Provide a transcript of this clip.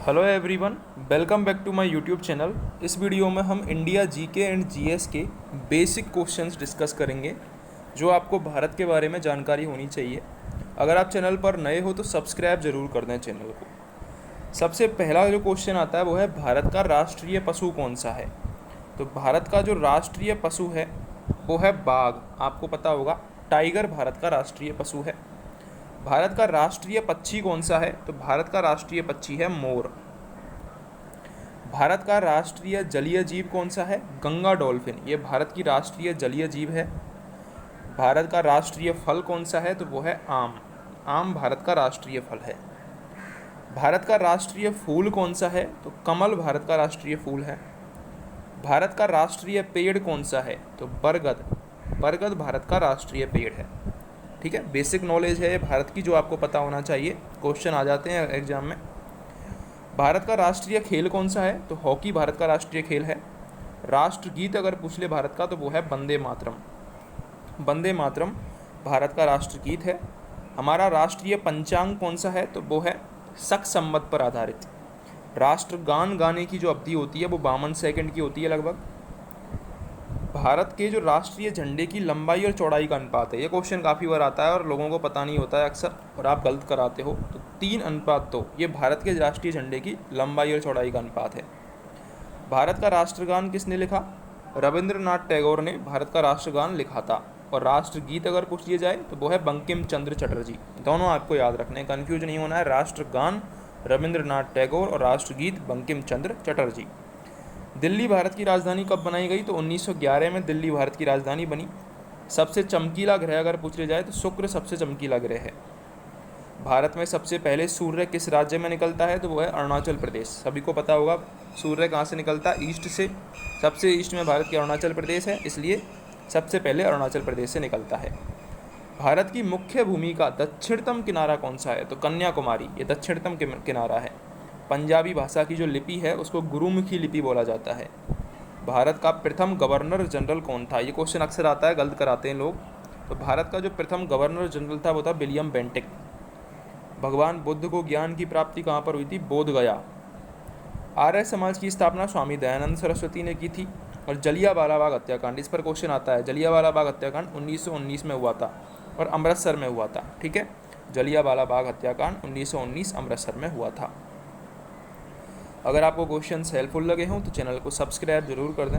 Hello everyone, welcome back to my YouTube channel. इस वीडियो में हम इंडिया जीके एंड जीएस के बेसिक क्वेश्चंस डिस्कस करेंगे जो आपको भारत के बारे में जानकारी होनी चाहिए। अगर आप चैनल पर नए हो तो सब्सक्राइब जरूर कर दें चैनल को। सबसे पहला जो क्वेश्चन आता है वो है भारत का राष्ट्रीय पशु कौन सा है। तो भारत का जो राष्ट्रीय पशु है वो है बाघ। आपको पता होगा टाइगर भारत का राष्ट्रीय पशु है। भारत का राष्ट्रीय पक्षी कौन सा है। तो भारत का राष्ट्रीय पक्षी है मोर। भारत का राष्ट्रीय जलीय जीव कौन सा है। गंगा डॉल्फिन, ये भारत की राष्ट्रीय जलीय जीव है। भारत का राष्ट्रीय फल कौन सा है। तो वो है आम। आम भारत का राष्ट्रीय फल है। भारत का राष्ट्रीय फूल कौन सा है। तो कमल भारत का राष्ट्रीय फूल है। भारत का राष्ट्रीय पेड़ कौन सा है। तो बरगद। बरगद भारत का राष्ट्रीय पेड़ है। ठीक है, बेसिक नॉलेज है भारत की जो आपको पता होना चाहिए। क्वेश्चन आ जाते हैं एग्जाम में। भारत का राष्ट्रीय खेल कौन सा है। तो हॉकी भारत का राष्ट्रीय खेल है। राष्ट्रगीत अगर पूछ ले भारत का तो वो है वंदे मातरम। वंदे मातरम भारत का राष्ट्रगीत है। हमारा राष्ट्रीय पंचांग कौन सा है। तो वो है शक संवत पर आधारित। राष्ट्रगान गाने की जो अवधि होती है वो 52 सेकंड की होती है लगभग। भारत के जो राष्ट्रीय झंडे की लंबाई और चौड़ाई का अनुपात है, ये क्वेश्चन काफ़ी बार आता है और लोगों को पता नहीं होता है अक्सर, और आप गलत कराते हो। तो 3:2 तो ये भारत के राष्ट्रीय झंडे की लंबाई और चौड़ाई का अनुपात है। भारत का राष्ट्रगान किसने लिखा। रविंद्रनाथ टैगोर ने भारत का राष्ट्रगान लिखा था। और राष्ट्रगीत अगर पूछ लिया जाए तो वो है बंकिम चंद्र चटर्जी। दोनों आपको याद रखने, कन्फ्यूज नहीं होना है। राष्ट्रगान रविंद्रनाथ टैगोर और राष्ट्रगीत बंकिम चंद्र चटर्जी। दिल्ली भारत की राजधानी कब बनाई गई। तो 1911 में दिल्ली भारत की राजधानी बनी। सबसे चमकीला ग्रह अगर पूछ लिया जाए तो शुक्र सबसे चमकीला ग्रह है। भारत में सबसे पहले सूर्य किस राज्य में निकलता है। तो वो है अरुणाचल प्रदेश। सभी को पता होगा सूर्य कहाँ से निकलता है, ईस्ट से। सबसे ईस्ट में भारत के अरुणाचल प्रदेश है, इसलिए सबसे पहले अरुणाचल प्रदेश से निकलता है। भारत की मुख्य भूमि का दक्षिणतम किनारा कौन सा है। तो कन्याकुमारी, ये दक्षिणतम किनारा है। पंजाबी भाषा की जो लिपि है उसको गुरुमुखी लिपि बोला जाता है। भारत का प्रथम गवर्नर जनरल कौन था। ये क्वेश्चन अक्सर आता है, गलत कराते हैं लोग। तो भारत का जो प्रथम गवर्नर जनरल था वो था विलियम बेंटिक। भगवान बुद्ध को ज्ञान की प्राप्ति कहाँ पर हुई थी। बोध गया। आर्य समाज की स्थापना स्वामी दयानंद सरस्वती ने की थी। और जलियांवाला बाग हत्याकांड, इस पर क्वेश्चन आता है। जलियांवाला बाग हत्याकांड 1919 में हुआ था और अमृतसर में हुआ था। ठीक है, जलियांवाला बाग हत्याकांड 1919 अमृतसर में हुआ था। अगर आपको क्वेश्चंस हेल्पफुल लगे हों तो चैनल को सब्सक्राइब जरूर कर दें।